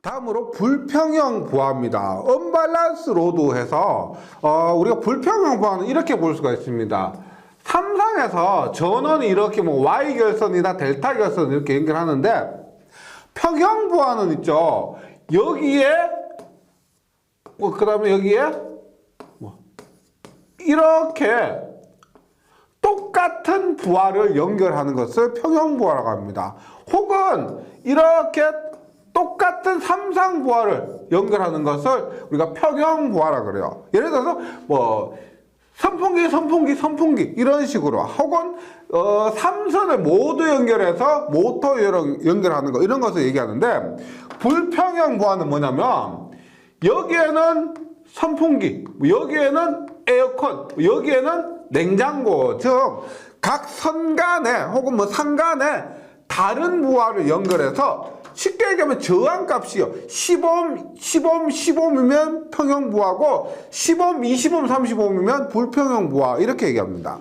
다음으로 불평형 부하입니다. 언밸런스 로드 해서 우리가 불평형 부하는 이렇게 볼 수가 있습니다. 삼상에서 전원이 이렇게 뭐 Y결선이나 델타 결선 이렇게 연결하는데 평형 부하는 있죠. 여기에 그 다음에 여기에 이렇게 똑같은 부하를 연결하는 것을 평형 부하라고 합니다. 혹은 이렇게 똑같은 삼상 부하를 연결하는 것을 우리가 평형 부하라고 그래요. 예를 들어서 뭐 선풍기 이런 식으로, 혹은 삼선을 모두 연결해서 모터 연결하는 거, 이런 것을 얘기하는데, 불평형 부하는 뭐냐면 여기에는 선풍기, 여기에는 에어컨, 여기에는 냉장고, 즉 각 선 간에 혹은 뭐 상 간에 다른 부하를 연결해서 쉽게 얘기하면 저항값이요. 10옴, 15옴이면 평형 부하고 10옴, 20옴, 30옴이면 불평형 부하, 이렇게 얘기합니다.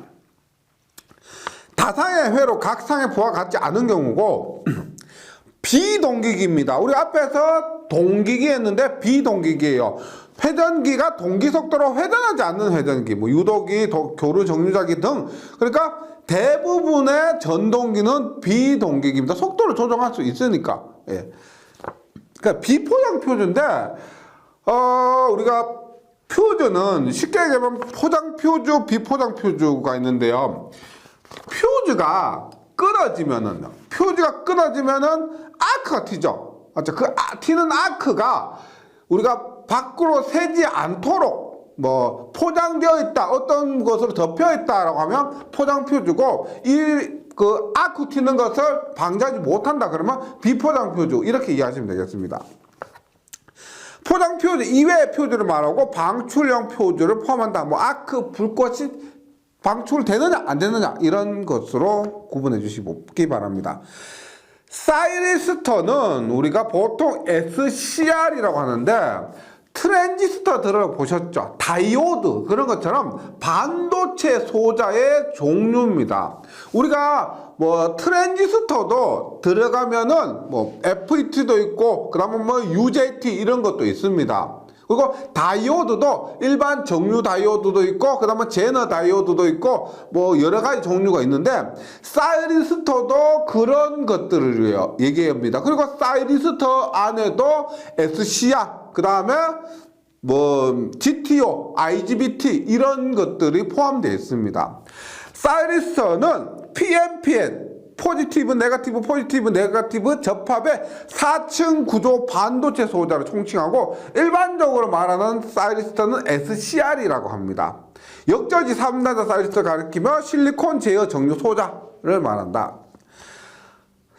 다상의 회로 각 상의 부하가 같지 않은 경우고 비동기기입니다. 우리 앞에서 동기기 했는데 비동기기예요. 회전기가 동기 속도로 회전하지 않는 회전기, 뭐 유도기, 교류 정류자기 등, 그러니까 대부분의 전동기는 비동기기입니다. 속도를 조정할 수 있으니까. 예. 그러니까 비포장 표준인데, 우리가 표준은 쉽게 얘기하면 포장 표주, 비포장 표주가 있는데요. 표주가 끊어지면은 아크가 튀죠. 맞죠? 그 튀는 아크가 우리가 밖으로 새지 않도록 뭐 포장되어 있다, 어떤 것으로 덮여 있다라고 하면 포장 표주고, 그 아크 튀는 것을 방지하지 못한다 그러면 비포장 표주, 이렇게 이해하시면 되겠습니다. 포장 표주 이외의 표주를 말하고 방출형 표주를 포함한다. 뭐 아크, 불꽃이 방출되느냐 안 되느냐, 이런 것으로 구분해 주시기 바랍니다. 사이리스터는 우리가 보통 SCR이라고 하는데, 트랜지스터 들어보셨죠? 다이오드, 그런 것처럼 반도체 소자의 종류입니다. 우리가 뭐 트랜지스터도 들어가면은 뭐 FET도 있고, 그 다음에 뭐 UJT 이런 것도 있습니다. 그리고 다이오드도 일반 정류 다이오드도 있고, 그 다음에 제너 다이오드도 있고, 뭐 여러 가지 종류가 있는데, 사이리스터도 그런 것들을 얘기합니다. 그리고 사이리스터 안에도 SCR, 그 다음에 뭐 GTO, IGBT 이런 것들이 포함되어 있습니다. 사이리스터는 PNPN, 포지티브, 네거티브 접합의 4층 구조 반도체 소자를 총칭하고, 일반적으로 말하는 사이리스터는 SCR이라고 합니다. 역저지 3단자 사이리스터를 가리키며 실리콘 제어 정류 소자를 말한다.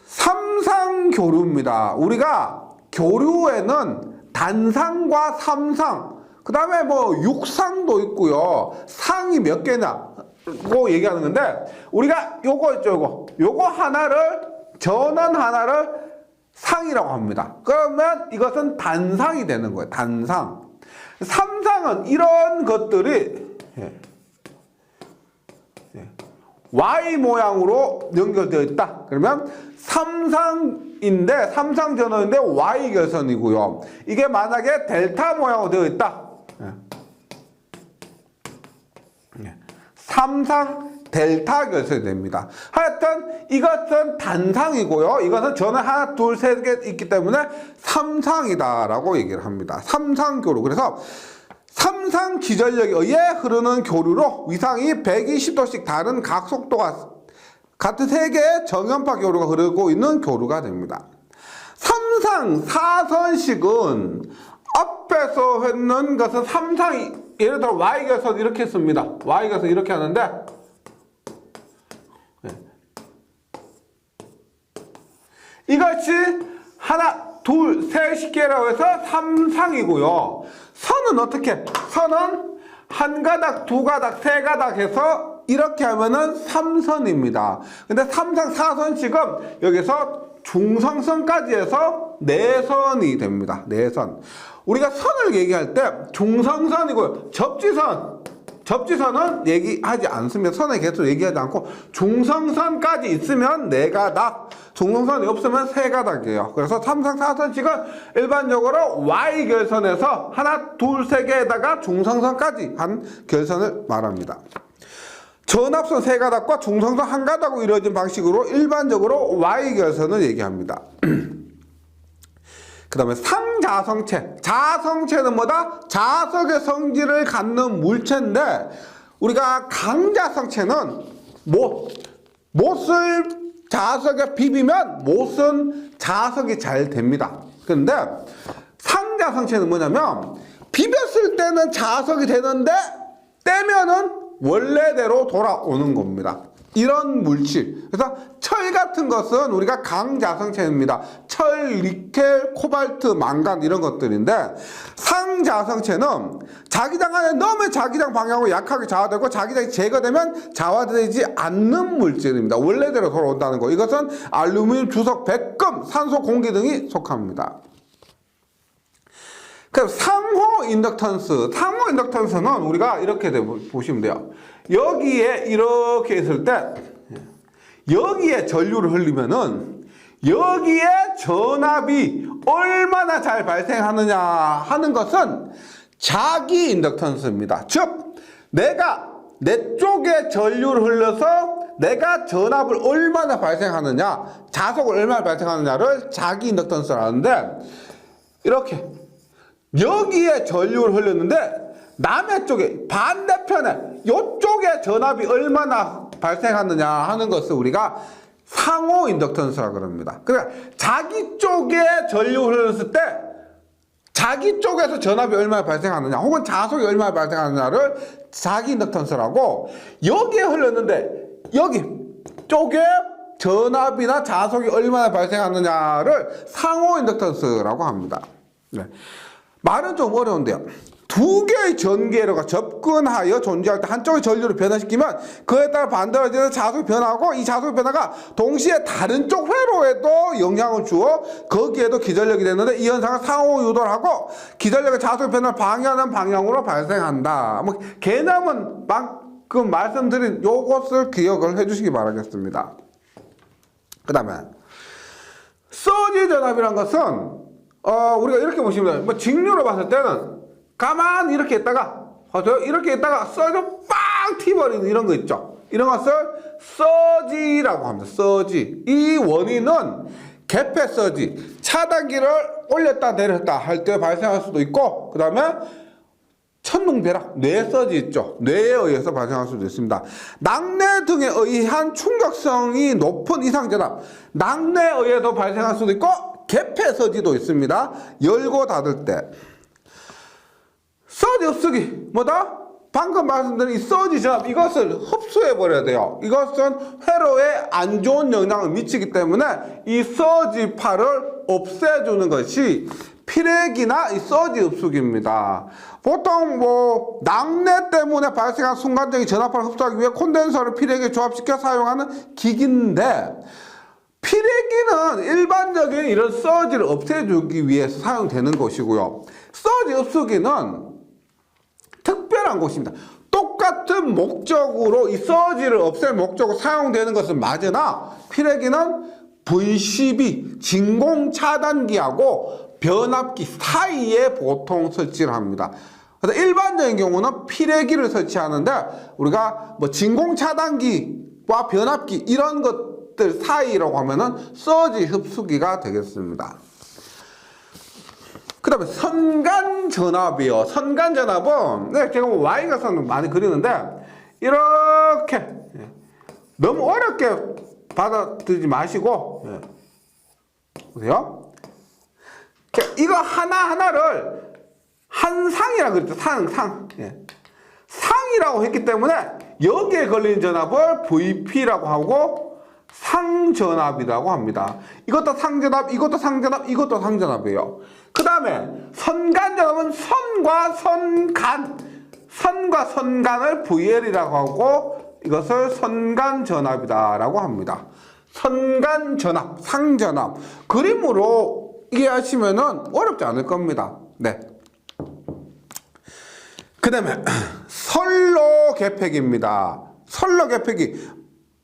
삼상 교류입니다. 우리가 교류에는 단상과 삼상, 그 다음에 뭐 육상도 있고요. 상이 몇 개냐고 얘기하는 건데, 우리가 요거 있죠, 요거 하나를, 전원 하나를 상이라고 합니다. 그러면 이것은 단상이 되는 거예요. 단상. 삼상은 이런 것들이 Y 모양으로 연결되어 있다. 그러면 삼상인데, 삼상 전원인데 Y 결선이고요. 이게 만약에 델타 모양으로 되어 있다. 삼상 델타 결선이 됩니다. 하여튼 이것은 단상이고요. 이것은 전원 하나, 둘, 세 개 있기 때문에 삼상이다라고 얘기를 합니다. 삼상교류. 그래서 삼상 기전력에 의해 흐르는 교류로 위상이 120도씩 다른 각 속도가 같은 세 개의 정연파 교류가 흐르고 있는 교류가 됩니다. 삼상 사선식은 앞에서 했는 것은 삼상이, 예를 들어 Y결선 이렇게 했습니다. Y결선 이렇게 하는데, 이것이 하나, 둘, 셋 개라고 해서 삼상이고요. 선은 어떻게? 선은 한 가닥, 두 가닥, 세 가닥 해서 이렇게 하면은 삼선입니다. 근데 삼상 사선식은 여기서 중성선까지 해서 네선이 됩니다. 네선. 우리가 선을 얘기할 때 중성선이고요. 접지선, 접지선은 얘기하지 않습니다. 선의 개수 얘기하지 않고 중성선까지 있으면 4가닥, 중성선이 없으면 3가닥이에요. 그래서 3상 4선식은 일반적으로 Y결선에서 하나, 둘, 3개에다가 중성선까지 한 결선을 말합니다. 전압선 3가닥과 중성선 1가닥으로 이루어진 방식으로 일반적으로 Y결선을 얘기합니다. 그 다음에 상자성체. 자성체는 뭐다? 자석의 성질을 갖는 물체인데, 우리가 강자성체는 못을 자석에 비비면 못은 자석이 잘 됩니다. 그런데 상자성체는 뭐냐면 비볐을 때는 자석이 되는데 떼면은 원래대로 돌아오는 겁니다. 이런 물질. 그래서 철 같은 것은 우리가 강자성체입니다. 철, 니켈, 코발트, 망간 이런 것들인데, 상자성체는 자기장 안에 넣으면 자기장 방향으로 약하게 좌화되고 자기장이 제거되면 좌화되지 않는 물질입니다. 원래대로 돌아온다는 거. 이것은 알루미늄, 주석, 백금, 산소, 공기 등이 속합니다. 그럼 상호 인덕턴스. 상호 인덕턴스는 우리가 이렇게 보시면 돼요. 여기에 이렇게 있을 때 여기에 전류를 흘리면은 여기에 전압이 얼마나 잘 발생하느냐 하는 것은 자기 인덕턴스입니다. 즉 내가 내 쪽에 전류를 흘려서 내가 전압을 얼마나 발생하느냐, 자석을 얼마나 발생하느냐를 자기 인덕턴스를 하는데, 이렇게 여기에 전류를 흘렸는데 남의 쪽에 반대편에 이쪽에 전압이 얼마나 발생하느냐 하는 것을 우리가 상호 인덕턴스라고 그럽니다. 그러니까 자기 쪽에 전류를 흘렸을 때 자기 쪽에서 전압이 얼마나 발생하느냐 혹은 자석이 얼마나 발생하느냐를 자기 인덕턴스라고, 여기에 흘렸는데 여기 쪽에 전압이나 자석이 얼마나 발생하느냐를 상호 인덕턴스라고 합니다. 네. 말은 좀 어려운데요. 두 개의 전기회로가 접근하여 존재할 때 한쪽의 전류를 변화시키면 그에 따라 반대로 자석이 변하고, 이 자석의 변화가 동시에 다른 쪽 회로에도 영향을 주어 거기에도 기전력이 되는데, 이 현상을 상호 유도를 하고 기전력의 자석의 변화를 방해하는 방향으로 발생한다. 뭐 개념은 방금 말씀드린 요것을 기억을 해주시기 바라겠습니다. 그 다음에 서지 전압이란 것은 우리가 이렇게 보시면 돼요. 뭐 직류로 봤을 때는 가만히 이렇게 있다가, 이렇게 있다가 서지 빵 튀버리는 이런 거 있죠. 이런 것을 서지라고 합니다. 서지. 이 원인은 개폐 서지, 차단기를 올렸다 내렸다 할 때 발생할 수도 있고, 그 다음에 천둥벼락, 뇌 서지 있죠. 뇌에 의해서 발생할 수도 있습니다. 낙뢰 등에 의한 충격성이 높은 이상전압, 낙뢰에 의해서 발생할 수도 있고 개폐 서지도 있습니다. 열고 닫을 때. 서지 흡수기 뭐다? 방금 말씀드린 이 서지 전압, 이것을 흡수해 버려야 돼요. 이것은 회로에 안 좋은 영향을 미치기 때문에 이 서지파를 없애주는 것이 피레기나 이 서지 흡수기입니다. 보통 뭐 낙뢰 때문에 발생한 순간적인 전압파를 흡수하기 위해 콘덴서를 피레기에 조합시켜 사용하는 기기인데, 피레기는 일반적인 이런 서지를 없애주기 위해서 사용되는 것이고요. 서지 흡수기는 특별한 것입니다. 똑같은 목적으로 이 서지를 없앨 목적으로 사용되는 것은 맞으나, 피레기는 VCB, 진공차단기하고 변압기 사이에 보통 설치를 합니다. 그래서 일반적인 경우는 피레기를 설치하는데, 우리가 뭐 진공차단기와 변압기 이런 것들 사이라고 하면은 서지 흡수기가 되겠습니다. 그 다음에 선간전압이요. 선간전압은, 네, 제가 뭐 Y가선 많이 그리는데, 이렇게 너무 어렵게 받아들이지 마시고, 보세요. 이거 하나하나를 한 상이라고 그랬죠. 상. 상이라고 했기 때문에 여기에 걸린 전압을 VP라고 하고 상전압이라고 합니다. 이것도 상전압, 이것도 상전압, 이것도 상전압이에요. 그 다음에 선간전압은 선과 선간을 VL이라고 하고 이것을 선간전압이다라고 합니다. 선간전압, 상전압. 그림으로 이해하시면은 어렵지 않을 겁니다. 네. 그 다음에 선로 개폐기입니다. 선로 개폐기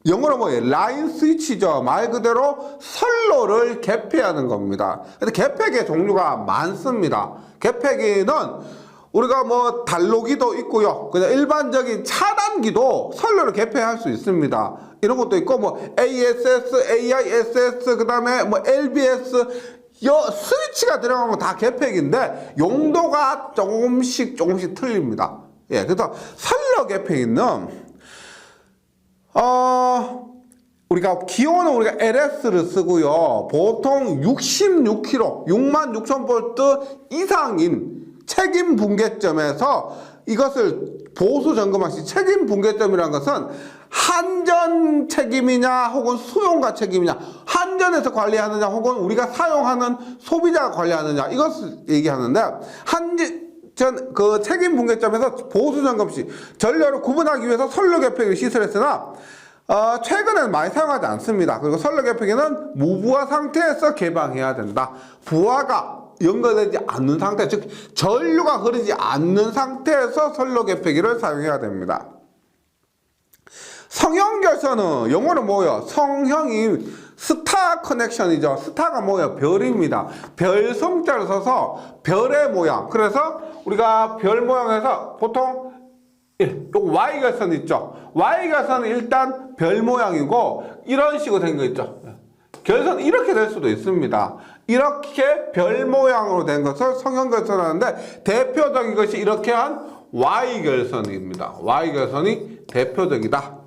영어로 뭐예요? 라인 스위치죠. 말 그대로 선로를 개폐하는 겁니다. 근데 개폐기의 종류가 많습니다. 개폐기는 우리가 뭐 달로기도 있고요. 그냥 일반적인 차단기도 선로를 개폐할 수 있습니다. 이런 것도 있고 뭐 ASS, AISS, 그 다음에 뭐 LBS 스위치가 들어가면 다 개폐기인데 용도가 조금씩 틀립니다. 예, 그래서 선로 개폐기는 우리가 기호는 우리가 LS를 쓰고요. 보통 66kV, 66,000V 이상인 책임 분계점에서 이것을 보수 점검할 시 책임 분계점이라는 것은 한전 책임이냐 혹은 수용가 책임이냐, 한전에서 관리하느냐 혹은 우리가 사용하는 소비자가 관리하느냐 이것을 얘기하는데, 한전 그 책임 분계점에서 보수 점검 시 전력을 구분하기 위해서 선로 개폐기를 시설했으나 최근에는 많이 사용하지 않습니다. 그리고 선로 개폐기는 무부하 상태에서 개방해야 된다. 부하가 연결되지 않는 상태, 즉 전류가 흐르지 않는 상태에서 선로 개폐기를 사용해야 됩니다. 성형 결선은 영어로 뭐예요? 성형이 스타 커넥션이죠. 스타가 뭐예요? 별입니다. 별 성자를 써서 별의 모양. 그래서 우리가 별 모양에서 보통 Y 결선 있죠. Y 결선은 일단 별 모양이고 이런 식으로 된 거 있죠. 결선 이렇게 될 수도 있습니다. 이렇게 별 모양으로 된 것을 성형 결선을 하는데 대표적인 것이 이렇게 한 Y 결선입니다. Y 결선이 대표적이다.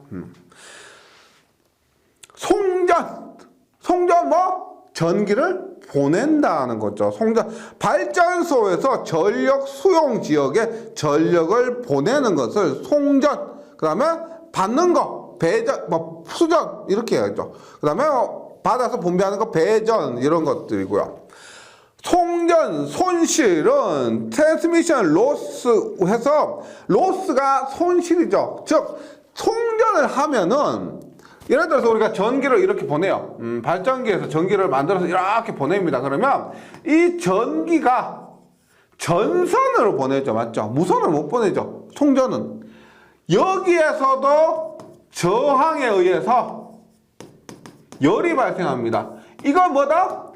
송전 뭐 전기를 보낸다는 거죠. 송전 발전소에서 전력 수용 지역에 전력을 보내는 것을 송전. 그다음에 받는 거 배전, 뭐 수전 이렇게 해야죠. 그다음에 받아서 분배하는 거 배전 이런 것들이고요. 송전 손실은 트랜스미션 로스 해서 로스가 손실이죠. 즉 송전을 하면은 예를 들어서 우리가 전기를 이렇게 보내요. 발전기에서 전기를 만들어서 이렇게 보냅니다. 그러면 이 전기가 전선으로 보내죠. 맞죠? 무선으로 못 보내죠. 송전은. 여기에서도 저항에 의해서 열이 발생합니다. 이건 뭐다?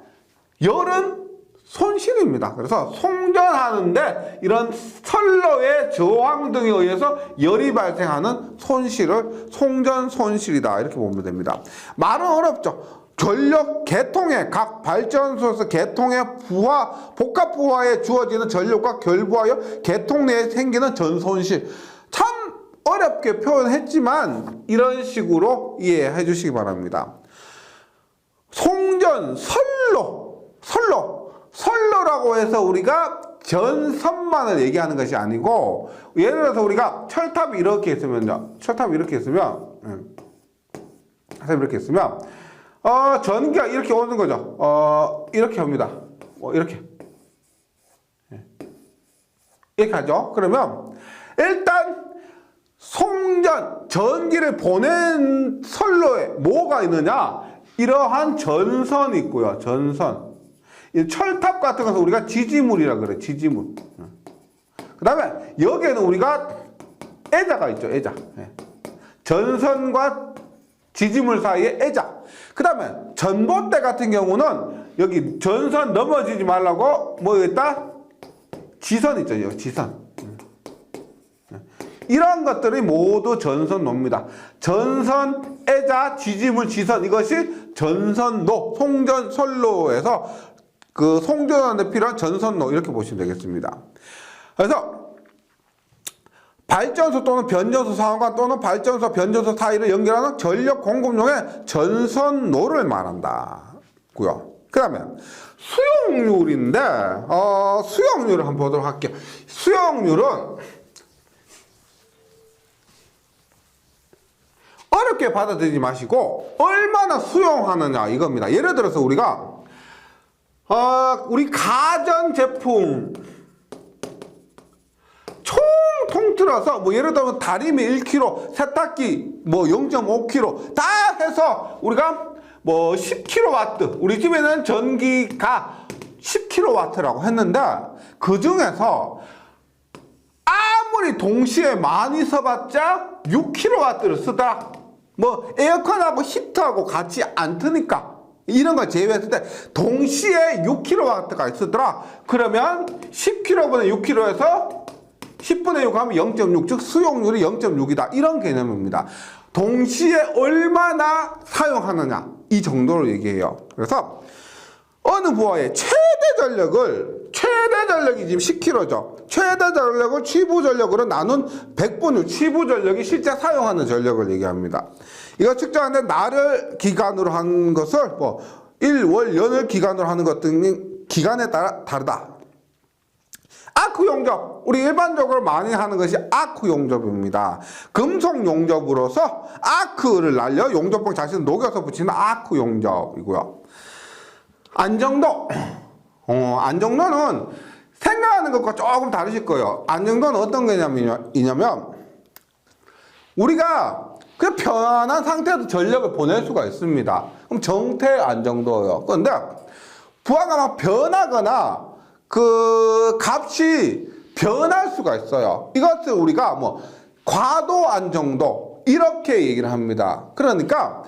열은 손실입니다. 그래서 송전하는데 이런 선로의 저항 등에 의해서 열이 발생하는 손실을 송전 손실이다 이렇게 보면 됩니다. 말은 어렵죠. 전력 개통에 각 발전소에서 개통의 부하, 복합 부하에 주어지는 전력과 결부하여 개통 내에 생기는 전손실. 참 어렵게 표현했지만 이런 식으로 이해해 주시기 바랍니다. 송전, 선로라고 해서 우리가 전선만을 얘기하는 것이 아니고, 예를 들어서 우리가 철탑이 이렇게 있으면요. 철탑이 이렇게 있으면, 전기가 이렇게 오는 거죠. 이렇게 옵니다. 이렇게. 이렇게 하죠. 그러면, 일단, 전기를 보낸 선로에 뭐가 있느냐? 이러한 전선이 있고요. 전선. 이 철탑 같은 것은 우리가 지지물이라 그래. 지지물. 그 다음에 여기에는 우리가 애자가 있죠. 애자. 전선과 지지물 사이에 애자. 그 다음에 전봇대 같은 경우는 여기 전선 넘어지지 말라고 뭐 있다? 지선 있죠. 여기 지선. 이러한 것들이 모두 전선로입니다. 전선, 애자, 지지물, 지선 이것이 전선로, 송전선로에서 그 송전하는데 필요한 전선로 이렇게 보시면 되겠습니다. 그래서 발전소 또는 변전소 상호간 또는 발전소, 변전소 사이를 연결하는 전력 공급용의 전선로를 말한다고요. 그 다음에 수용률인데 수용률을 한번 보도록 할게요. 수용률은 어렵게 받아들이지 마시고 얼마나 수용하느냐 이겁니다. 예를 들어서 우리가 우리 가전제품 총 통틀어서 뭐 예를 들면 다리미 1kg, 세탁기 뭐 0.5kg 다 해서 우리가 뭐 10kW, 우리 집에는 전기가 10kW라고 했는데 그 중에서 아무 아무리 동시에 많이 써봤자 6kW를 쓰더라. 뭐 에어컨하고 히터하고 같이 안 트니까 이런 걸 제외했을 때 동시에 6kW가 쓰더라. 그러면 10kW분의 6kW에서 10분의 6 하면 0.6, 즉 수용률이 0.6이다. 이런 개념입니다. 동시에 얼마나 사용하느냐 이 정도로 얘기해요. 그래서 어느 부하의 최대 전력이 지금 10kg죠. 최대 전력을 취부 전력으로 나눈 100분의 취부 전력이 실제 사용하는 전력을 얘기합니다. 이거 측정하는데 날을 기간으로 한 것을 뭐 일, 월, 연을 기간으로 하는 것 등이 기간에 따라 다르다. 아크 용접, 우리 일반적으로 많이 하는 것이 아크 용접입니다. 금속 용접으로서 아크를 날려 용접봉 자신을 녹여서 붙이는 아크 용접이고요. 안정도, 안정도는 생각하는 것과 조금 다르실 거예요. 안정도는 어떤 개념이냐면 우리가 그 편안한 상태에서 전력을 보낼 수가 있습니다. 그럼 정태 안정도예요. 그런데 부하가 막 변하거나 그 값이 변할 수가 있어요. 이것을 우리가 뭐 과도 안정도 이렇게 얘기를 합니다. 그러니까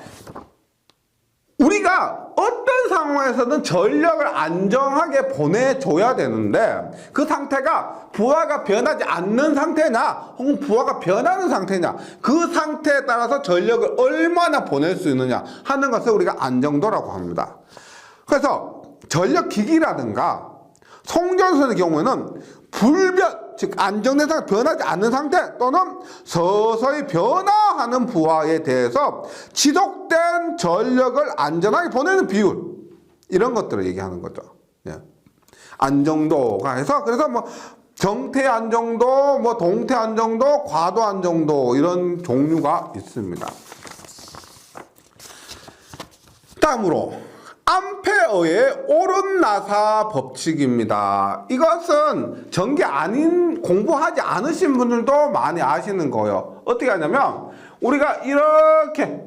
우리가 어떤 상황에서는 전력을 안정하게 보내줘야 되는데 그 상태가 부하가 변하지 않는 상태냐 혹은 부하가 변하는 상태냐 그 상태에 따라서 전력을 얼마나 보낼 수 있느냐 하는 것을 우리가 안정도라고 합니다. 그래서 전력기기라든가 송전선의 경우에는 불변, 즉 안정된 상태, 변하지 않는 상태 또는 서서히 변화하는 부하에 대해서 지속된 전력을 안전하게 보내는 비율 이런 것들을 얘기하는 거죠. 예. 안정도가 해서 그래서 뭐 정태 안정도, 뭐 동태 안정도, 과도 안정도 이런 종류가 있습니다. 다음으로 암페어의 오른나사 법칙입니다. 이것은 전기 아닌 공부하지 않으신 분들도 많이 아시는 거예요. 어떻게 하냐면 우리가 이렇게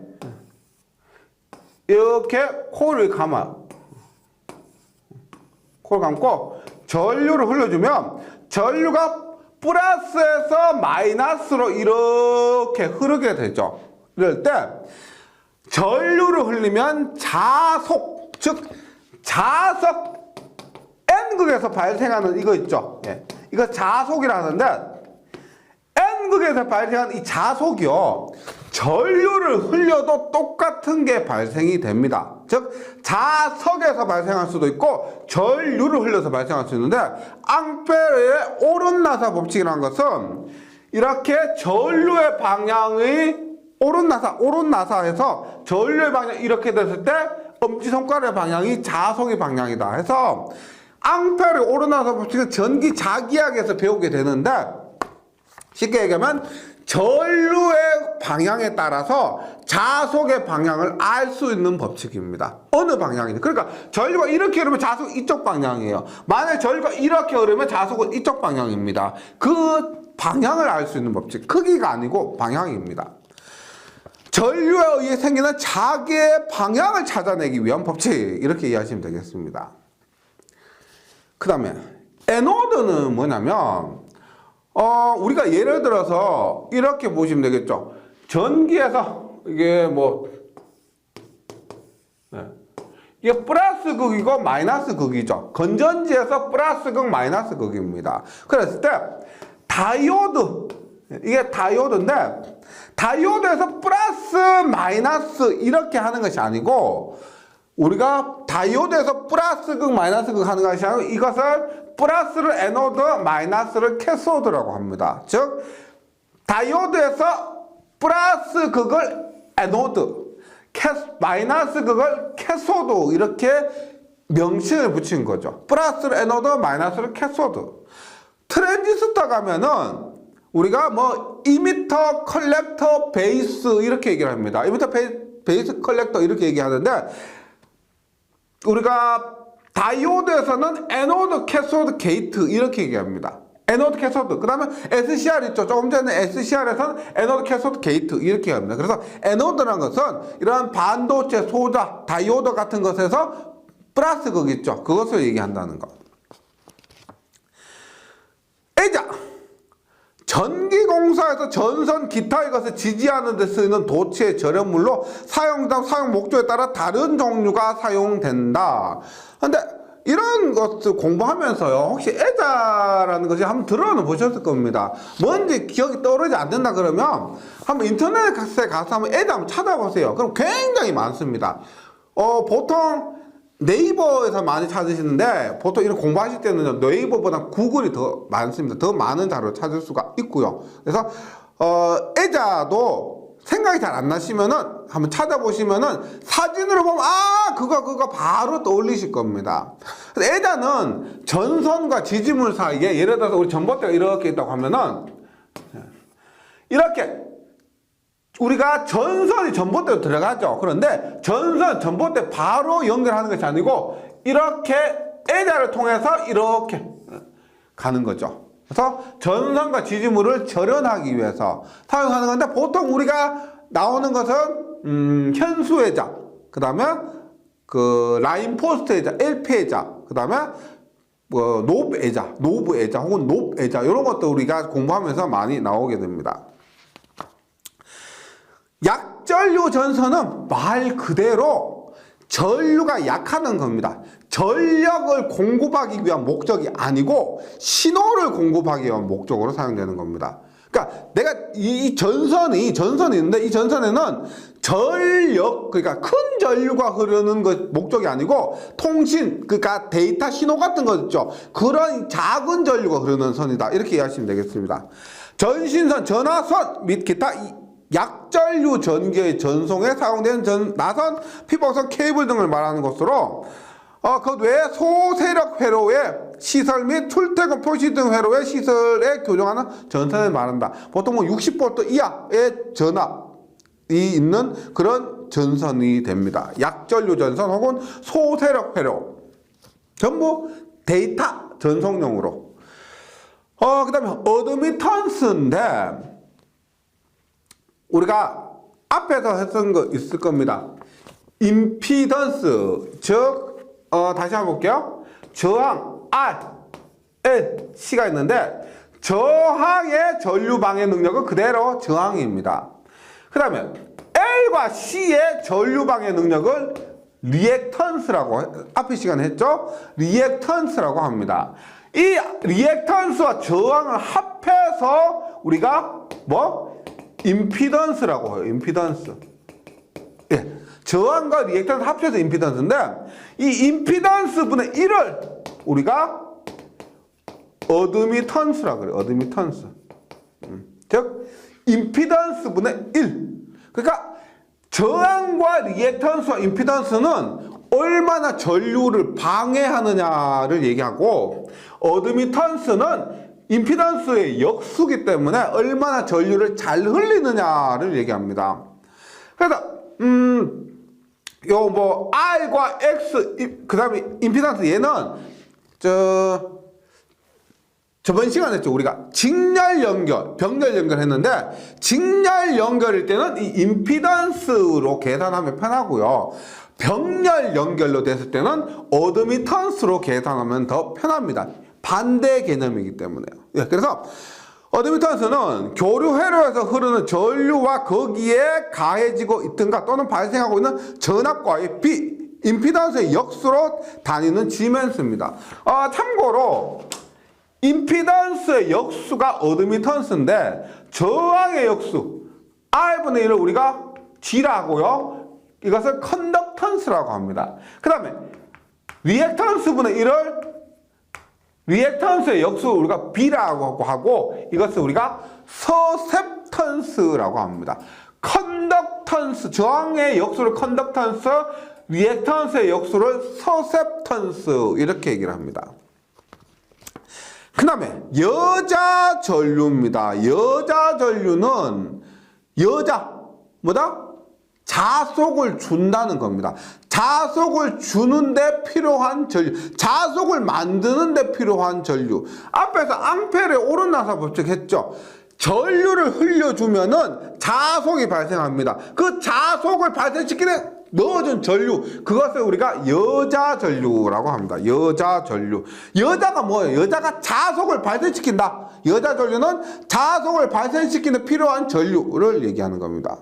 코를 감아요. 코를 감고 전류를 흘려주면 전류가 플러스에서 마이너스로 이렇게 흐르게 되죠. 이럴 때 전류를 흘리면 자속, 즉 자석 N극에서 발생하는 이거 있죠. 예. 이거 자속이라 하는데 N극에서 발생하는 이 자속이요 전류를 흘려도 똑같은 게 발생이 됩니다. 즉 자석에서 발생할 수도 있고 전류를 흘려서 발생할 수 있는데 앙페르의 오른나사 법칙이라는 것은 이렇게 전류의 방향의 오른나사에서 전류의 방향이 이렇게 됐을 때 엄지손가락의 방향이 자석의 방향이다 해서 앙페르의 오른나사 법칙은 전기 자기학에서 배우게 되는데 쉽게 얘기하면 전류의 방향에 따라서 자석의 방향을 알 수 있는 법칙입니다. 어느 방향이냐. 그러니까 전류가 이렇게 흐르면 자석은 이쪽 방향이에요. 만약에 전류가 이렇게 흐르면 자석은 이쪽 방향입니다. 그 방향을 알 수 있는 법칙. 크기가 아니고 방향입니다. 전류에 의해 생기는 자기의 방향을 찾아내기 위한 법칙 이렇게 이해하시면 되겠습니다. 그 다음에 에노드는 뭐냐면 우리가 예를 들어서 이렇게 보시면 되겠죠. 전기에서 이게 뭐 이게 플러스 극이고 마이너스 극이죠. 건전지에서 플러스 극 마이너스 극입니다. 그랬을 때 다이오드 이게 다이오드인데 다이오드에서 플러스 마이너스 이렇게 하는 것이 아니고 우리가 다이오드에서 플러스 극 마이너스 극 하는 것이 아니고 이것을 플러스를 에노드 마이너스를 캐소드라고 합니다. 즉 다이오드에서 플러스 극을 에노드 마이너스 극을 캐소드 이렇게 명칭을 붙인 거죠. 플러스를 에노드 마이너스를 캐소드. 트랜지스터 가면은 우리가 뭐 이미터, 컬렉터, 베이스 이렇게 얘기를 합니다. 이미터, 베이스, 컬렉터 이렇게 얘기하는데 우리가 다이오드에서는 에노드, 캐소드, 게이트 이렇게 얘기합니다. 에노드, 캐소드. 그 다음에 SCR 있죠. 조금 전에 SCR에서는 에노드, 캐소드, 게이트 이렇게 합니다. 그래서 에노드라는 것은 이런 반도체, 소자, 다이오드 같은 것에서 플러스 극 있죠. 그것을 얘기한다는 것. 에자 전기공사에서 전선 기타 이것을 지지하는 데 쓰이는 도치의 절연물로 사용 목적에 따라 다른 종류가 사용된다. 근데 이런 것들 공부하면서요, 혹시 애자라는 것이 한번 들어는 보셨을 겁니다. 뭔지 기억이 떠오르지 않는다 그러면 한번 인터넷에 가서 한번 애자 한번 찾아보세요. 그럼 굉장히 많습니다. 보통 네이버에서 많이 찾으시는데, 보통 이런 공부하실 때는 네이버보다 구글이 더 많습니다. 더 많은 자료를 찾을 수가 있고요. 그래서 애자도 생각이 잘 안 나시면은 한번 찾아보시면은 사진으로 보면 그거 바로 떠올리실 겁니다. 애자는 전선과 지지물 사이에, 예를 들어서 우리 전봇대가 이렇게 있다고 하면은 이렇게 우리가 전선이 전봇대로 들어가죠. 그런데 전봇대 바로 연결하는 것이 아니고 이렇게 애자를 통해서 이렇게 가는 거죠. 그래서 전선과 지지물을 절연하기 위해서 사용하는 건데, 보통 우리가 나오는 것은 현수애자, 그 다음에 그 라인포스트 애자, LP 애자, 그 다음에 노브 애자 혹은 높 애자, 이런 것도 우리가 공부하면서 많이 나오게 됩니다. 약전류 전선은 말 그대로 전류가 약하는 겁니다. 전력을 공급하기 위한 목적이 아니고 신호를 공급하기 위한 목적으로 사용되는 겁니다. 그러니까 내가 이 전선이 있는데, 이 전선에는 전력, 그러니까 큰 전류가 흐르는 것 목적이 아니고 통신, 그러니까 데이터 신호 같은 거 있죠. 그런 작은 전류가 흐르는 선이다, 이렇게 이해하시면 되겠습니다. 전신선, 전화선 및 기타 약전류 전기의 전송에 사용되는 나선, 피복선, 케이블 등을 말하는 것으로, 그 외에 소세력 회로의 시설 및 출퇴근 표시 등 회로의 시설에 교정하는 전선을 말한다. 보통 60V 이하의 전압이 있는 그런 전선이 됩니다. 약전류 전선 혹은 소세력 회로, 전부 데이터 전송용으로. 그 다음에 어드미턴스인데, 우리가 앞에서 했던 거 있을 겁니다. 임피던스, 즉 다시 한번 볼게요. 저항 R, L, C가 있는데, 저항의 전류 방해 능력은 그대로 저항입니다. 그 다음에 L과 C의 전류 방해 능력을 리액턴스라고, 앞에 시간에 했죠? 리액턴스라고 합니다. 이 리액턴스와 저항을 합해서 우리가 임피던스라고 해요. 임피던스. 예. 저항과 리액턴스 합쳐서 임피던스인데, 이 임피던스 분의 1을 우리가 어드미턴스라고 그래요. 어드미턴스. 즉, 임피던스 분의 1. 그러니까 저항과 리액턴스와 임피던스는 얼마나 전류를 방해하느냐를 얘기하고, 어드미턴스는 임피던스의 역수기 때문에 얼마나 전류를 잘 흘리느냐를 얘기합니다. 그래서 R과 X, 그 다음에 임피던스, 얘는 저번 시간에 했죠. 우리가 직렬 연결, 병렬 연결 했는데, 직렬 연결일 때는 이 임피던스로 계산하면 편하고요. 병렬 연결로 됐을 때는 어드미턴스로 계산하면 더 편합니다. 반대 개념이기 때문에요. 예, 그래서 어드미턴스는 교류 회로에서 흐르는 전류와 거기에 가해지고 있든가 또는 발생하고 있는 전압과의 임피던스의 역수로 다니는 지멘스입니다. 참고로 임피던스의 역수가 어드미턴스인데, 저항의 역수 R분의 1을 우리가 G라 하고요. 이것을 컨덕턴스라고 합니다. 그 다음에 리액턴스분의 1을 리액턴스의 역수를 우리가 B라고 하고, 이것을 우리가 서셉턴스라고 합니다. 컨덕턴스, 저항의 역수를 컨덕턴스, 리액턴스의 역수를 서셉턴스, 이렇게 얘기를 합니다. 그 다음에 여자 전류입니다. 여자 전류는 자속을 준다는 겁니다. 자속을 주는데 필요한 전류, 자속을 만드는데 필요한 전류. 앞에서 앙페르의 오른나사 법칙 했죠. 전류를 흘려주면은 자속이 발생합니다. 그 자속을 발생시키는 넣어준 전류, 그것을 우리가 여자 전류라고 합니다. 여자 전류. 여자가 뭐예요? 여자가 자속을 발생시킨다. 여자 전류는 자속을 발생시키는 필요한 전류를 얘기하는 겁니다.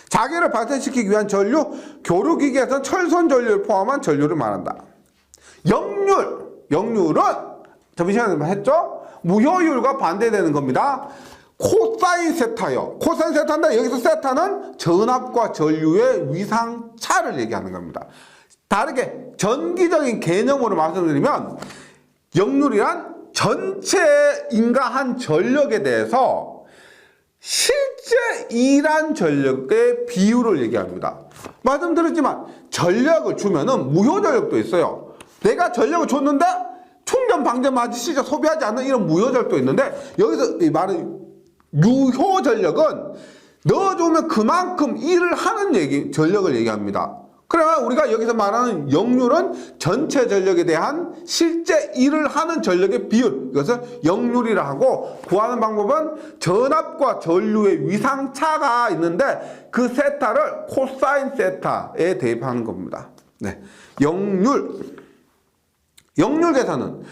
자기를 발생시키기 위한 전류, 교류기기에서는 철선 전류를 포함한 전류를 말한다. 역률은 저번시간에 했죠? 무효율과 반대되는 겁니다. 코사인 세타요. 코사인 세타인데 여기서 세타는 전압과 전류의 위상차를 얘기하는 겁니다. 다르게 전기적인 개념으로 말씀드리면 역률이란 전체 인가한 전력에 대해서 실제 일한 전력의 비율을 얘기합니다. 말씀드렸지만 전력을 주면은 무효 전력도 있어요. 내가 전력을 줬는데 충전 방전마저 실제 소비하지 않는 이런 무효 전력도 있는데 여기서 이 말은 유효 전력은 넣어주면 그만큼 일을 하는 전력을 얘기합니다. 그러면 우리가 여기서 말하는 역률은 전체 전력에 대한 실제 일을 하는 전력의 비율, 이것을 역률이라 하고, 구하는 방법은 전압과 전류의 위상차가 있는데 그 세타를 코사인 세타에 대입하는 겁니다. 네, 역률 계산은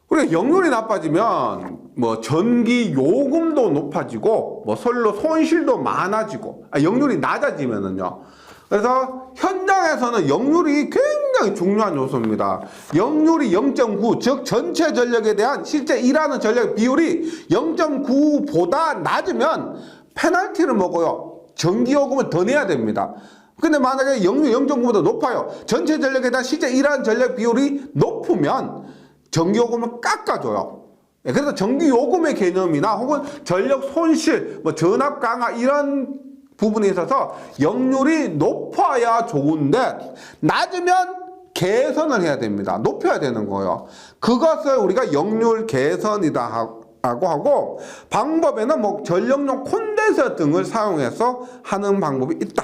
우리가 역률이 나빠지면 뭐 전기 요금도 높아지고 뭐 선로 손실도 많아지고, 역률이 낮아지면은요. 그래서 현장에서는 역률이 굉장히 중요한 요소입니다. 역률이 0.9, 즉 전체 전력에 대한 실제 일하는 전력 비율이 0.9보다 낮으면 페널티를 먹어요. 전기요금을 더 내야 됩니다. 근데 만약에 역률 0.9보다 높아요. 전체 전력에 대한 실제 일하는 전력 비율이 높으면 전기요금을 깎아줘요. 그래서 전기요금의 개념이나 혹은 전력 손실, 뭐 전압 강화 이런 부분에 있어서 역률이 높아야 좋은데 낮으면 개선을 해야 됩니다. 높여야 되는 거예요. 그것을 우리가 역률 개선이다 하고 방법에는 뭐 전력용 콘덴서 등을 사용해서 하는 방법이 있다.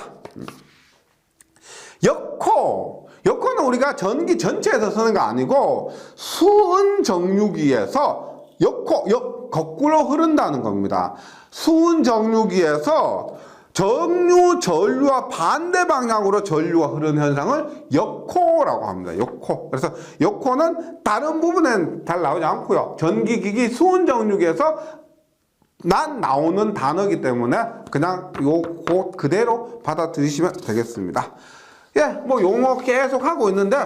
역호는 우리가 전기 전체에서 쓰는 거 아니고 수은 정류기에서 거꾸로 흐른다는 겁니다. 수은 정류기에서 정류 전류와 반대 방향으로 전류가 흐르는 현상을 역호라고 합니다. 역호. 그래서 역호는 다른 부분엔 잘 나오지 않고요. 전기기기 수은 정류기에서 나오는 단어이기 때문에 그냥 요거 그대로 받아들이시면 되겠습니다. 예, 뭐 용어 계속 하고 있는데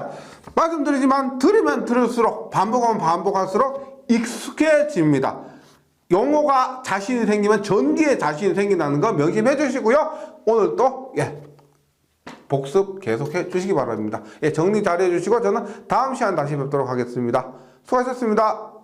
말씀드리지만 들으면 들을수록 반복하면 반복할수록 익숙해집니다. 용어가 자신이 생기면 전기에 자신이 생긴다는 거 명심해 주시고요. 오늘 또 복습 계속해 주시기 바랍니다. 정리 잘 해주시고 저는 다음 시간 다시 뵙도록 하겠습니다. 수고하셨습니다.